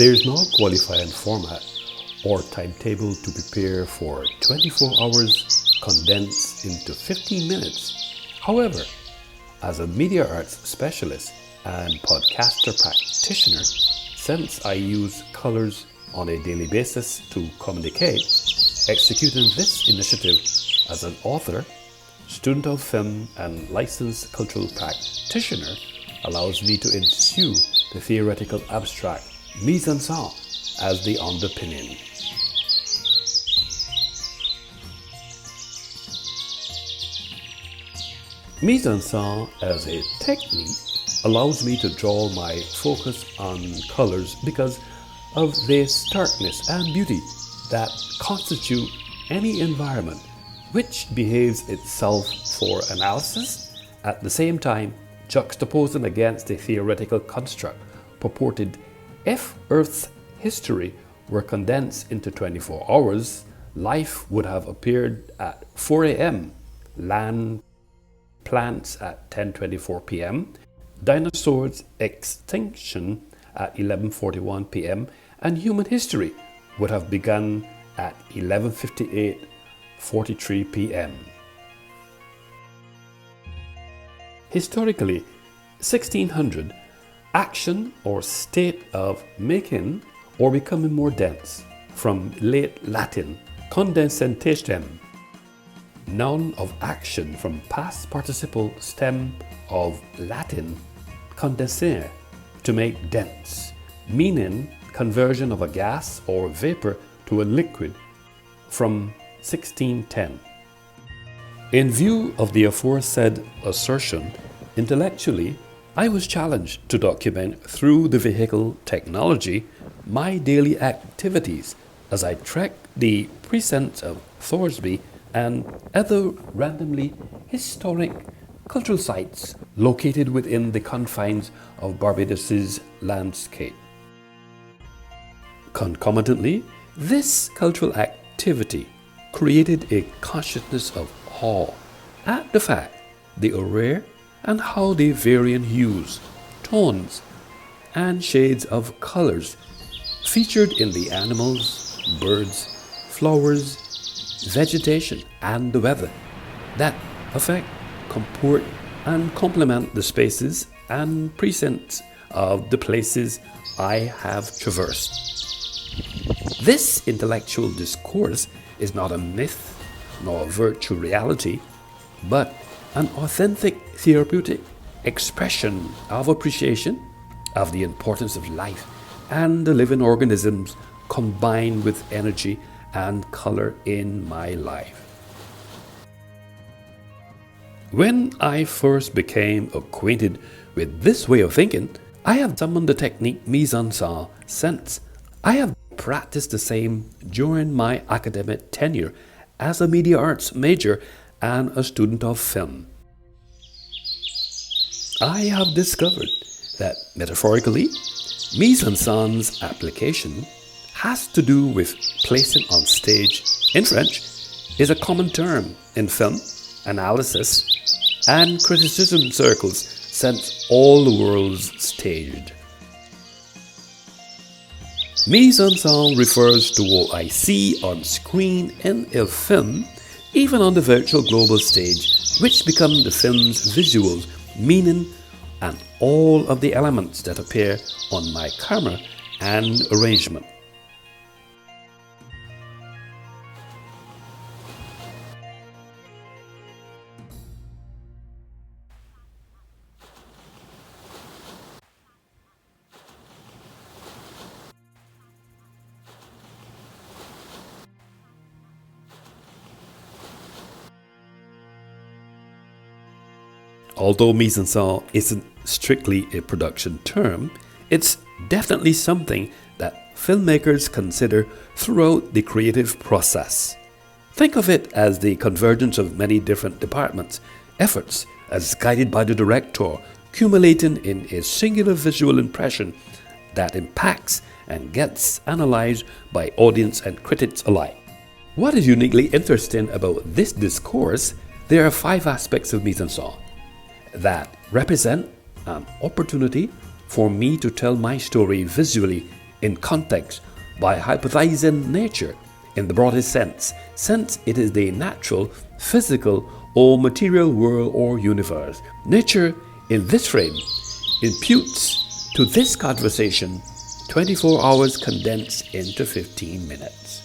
There's no qualifying format or timetable to prepare for 24 hours condensed into 15 minutes. However, as a media arts specialist and podcaster practitioner, since I use colors on a daily basis to communicate, executing this initiative as an author, student of film, and licensed cultural practitioner allows me to ensue the theoretical abstract mise en scène as the underpinning. Mise en scène as a technique allows me to draw my focus on colors because of their starkness and beauty that constitute any environment which behaves itself for analysis, at the same time juxtaposing against a theoretical construct purported if Earth's history were condensed into 24 hours, life would have appeared at 4 a.m., land plants at 10:24 p.m., dinosaurs extinction at 11:41 p.m., and human history would have begun at 11:58:43 p.m. Historically, 1600, action or state of making or becoming more dense, from late Latin condenscentation, noun of action from past participle stem of Latin condensare, to make dense, meaning conversion of a gas or vapor to a liquid, from 1610. In view of the aforesaid assertion, intellectually, I was challenged to document through the vehicle technology my daily activities as I trekked the precincts of Thorsby and other randomly historic cultural sites located within the confines of Barbados's landscape. Concomitantly, this cultural activity created a consciousness of awe at the fact, the array, and how the varying hues, tones, and shades of colors featured in the animals, birds, flowers, vegetation, and the weather that affect, comport, and complement the spaces and precincts of the places I have traversed. This intellectual discourse is not a myth nor a virtual reality, but an authentic therapeutic expression of appreciation of the importance of life and the living organisms combined with energy and color in my life. When I first became acquainted with this way of thinking, I have summoned the technique mise en scène since. I have practiced the same during my academic tenure as a media arts major and a student of film. I have discovered that metaphorically, mise en scène's application has to do with placing on stage. In French, is a common term in film, analysis, and criticism circles since all the world's staged. Mise en scène refers to what I see on screen in a film, even on the virtual global stage, which become the film's visuals, meaning, and all of the elements that appear on my camera and arrangement. Although mise en scène isn't strictly a production term, it's definitely something that filmmakers consider throughout the creative process. Think of it as the convergence of many different departments, efforts as guided by the director, culminating in a singular visual impression that impacts and gets analyzed by audience and critics alike. What is uniquely interesting about this discourse, there are 5 aspects of mise en scène that represent an opportunity for me to tell my story visually in context by hypothesizing nature in the broadest sense, since it is the natural, physical, or material world or universe. Nature, in this frame, imputes to this conversation 24 hours condensed into 15 minutes.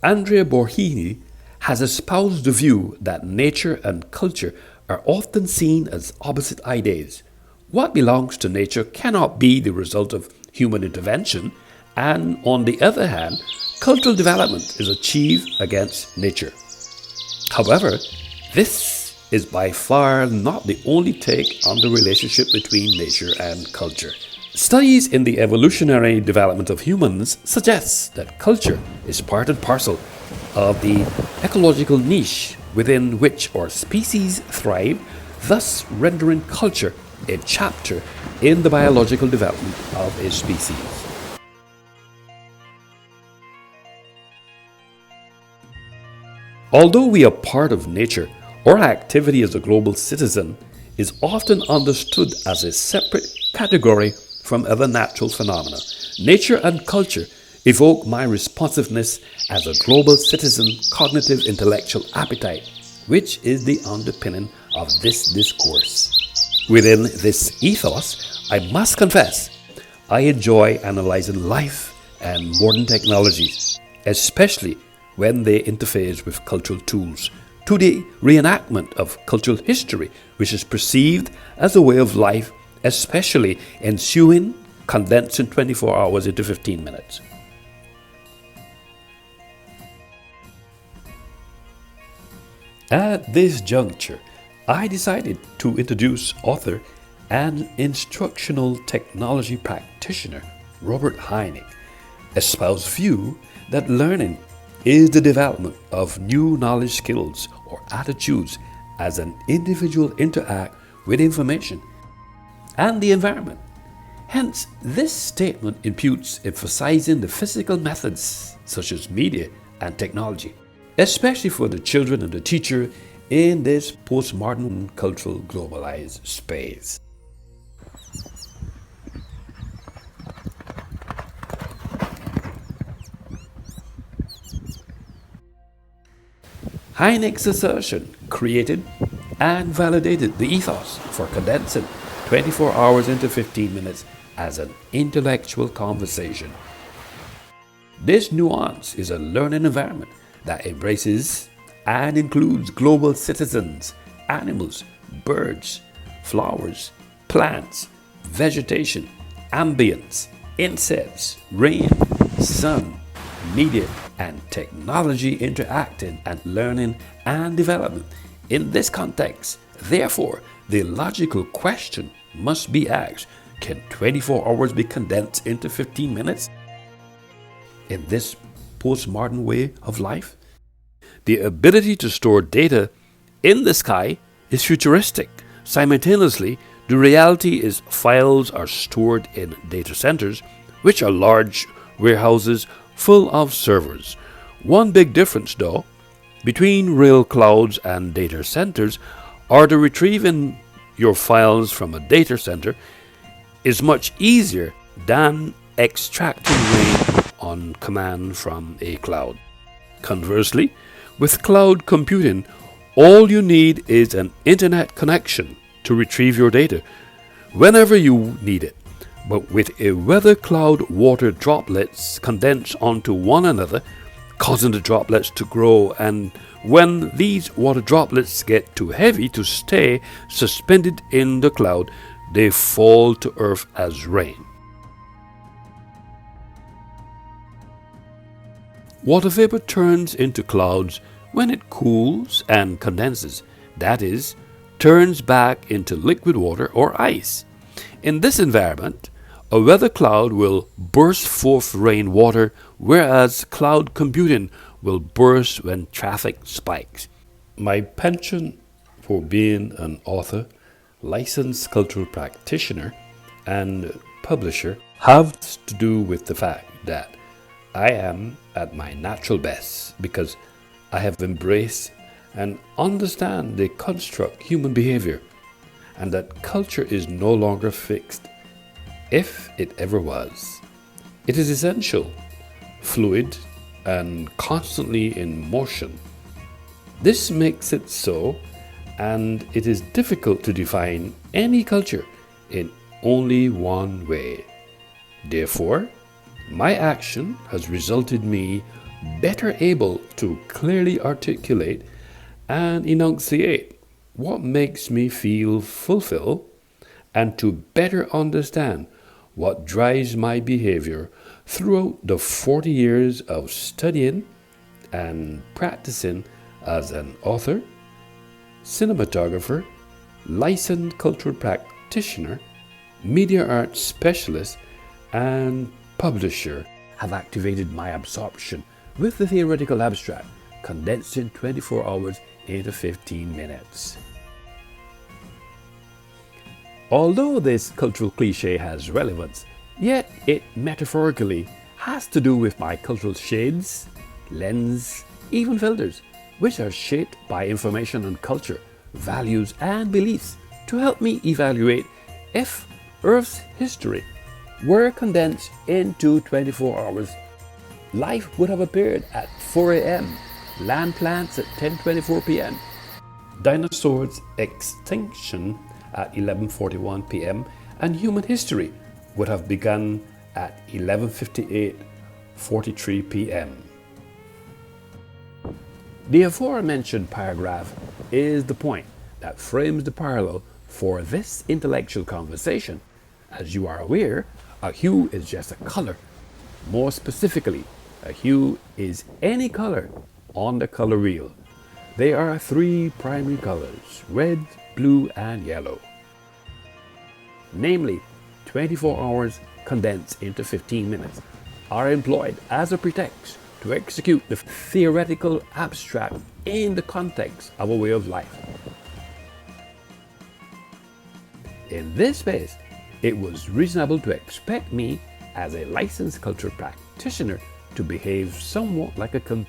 Andrea Borghini has espoused the view that nature and culture are often seen as opposite ideas. What belongs to nature cannot be the result of human intervention, and on the other hand, cultural development is achieved against nature. However, this is by far not the only take on the relationship between nature and culture. Studies in the evolutionary development of humans suggest that culture is part and parcel of the ecological niche within which our species thrive, thus rendering culture a chapter in the biological development of a species. Although we are part of nature, our activity as a global citizen is often understood as a separate category from other natural phenomena. Nature and culture evoke my responsiveness as a global citizen cognitive intellectual appetite, which is the underpinning of this discourse. Within this ethos, I must confess, I enjoy analyzing life and modern technologies, especially when they interface with cultural tools, to the reenactment of cultural history, which is perceived as a way of life, especially ensuing condensing 24 hours into 15 minutes. At this juncture, I decided to introduce author and instructional technology practitioner Robert Hynek, espoused view that learning is the development of new knowledge skills or attitudes as an individual interact with information and the environment. Hence, this statement imputes emphasizing the physical methods such as media and technology, especially for the children and the teacher in this postmodern cultural globalized space. Hynek's assertion created and validated the ethos for condensing 24 hours into 15 minutes as an intellectual conversation. This nuance is a learning environment that embraces and includes global citizens, animals, birds, flowers, plants, vegetation, ambience, insects, rain, sun, media, and technology interacting and learning and development. In this context, therefore, the logical question must be asked, can 24 hours be condensed into 15 minutes? In this postmodern way of life, the ability to store data in the sky is futuristic. Simultaneously, the reality is files are stored in data centers, which are large warehouses full of servers. One big difference, though, between real clouds and data centers are the retrieving your files from a data center is much easier than extracting rain on command from a cloud. Conversely, with cloud computing, all you need is an internet connection to retrieve your data whenever you need it. But with a weather cloud, water droplets condense onto one another, causing the droplets to grow, and when these water droplets get too heavy to stay suspended in the cloud, they fall to earth as rain. Water vapor turns into clouds when it cools and condenses, that is, turns back into liquid water or ice. In this environment, a weather cloud will burst forth rainwater, whereas cloud computing will burst when traffic spikes. My penchant for being an author, licensed cultural practitioner, and publisher have to do with the fact that I am at my natural best because I have embraced and understand they construct human behavior, and that culture is no longer fixed, if it ever was. It is essential, fluid, and constantly in motion. This makes it so, and it is difficult to define any culture in only one way. Therefore, my action has resulted me better able to clearly articulate and enunciate what makes me feel fulfilled, and to better understand what drives my behavior throughout the 40 years of studying and practicing as an author, cinematographer, licensed cultural practitioner, media arts specialist, and publisher have activated my absorption with the theoretical abstract, condensing 24 hours into 15 minutes. Although this cultural cliche has relevance, yet it metaphorically has to do with my cultural shades, lens, even filters, which are shaped by information on culture, values, and beliefs to help me evaluate if Earth's history were condensed into 24 hours. Life would have appeared at 4 a.m., land plants at 10:24 p.m., dinosaurs' extinction at 11:41 p.m., and human history would have begun at 11:58:43 p.m. The aforementioned paragraph is the point that frames the parallel for this intellectual conversation. As you are aware, a hue is just a color. More specifically, a hue is any color on the color wheel. There are three primary colors: red, blue, and yellow. Namely, 24 hours condensed into 15 minutes are employed as a pretext to execute the theoretical abstract in the context of a way of life. In this space, it was reasonable to expect me, as a licensed cultural practitioner, to behave somewhat like a computer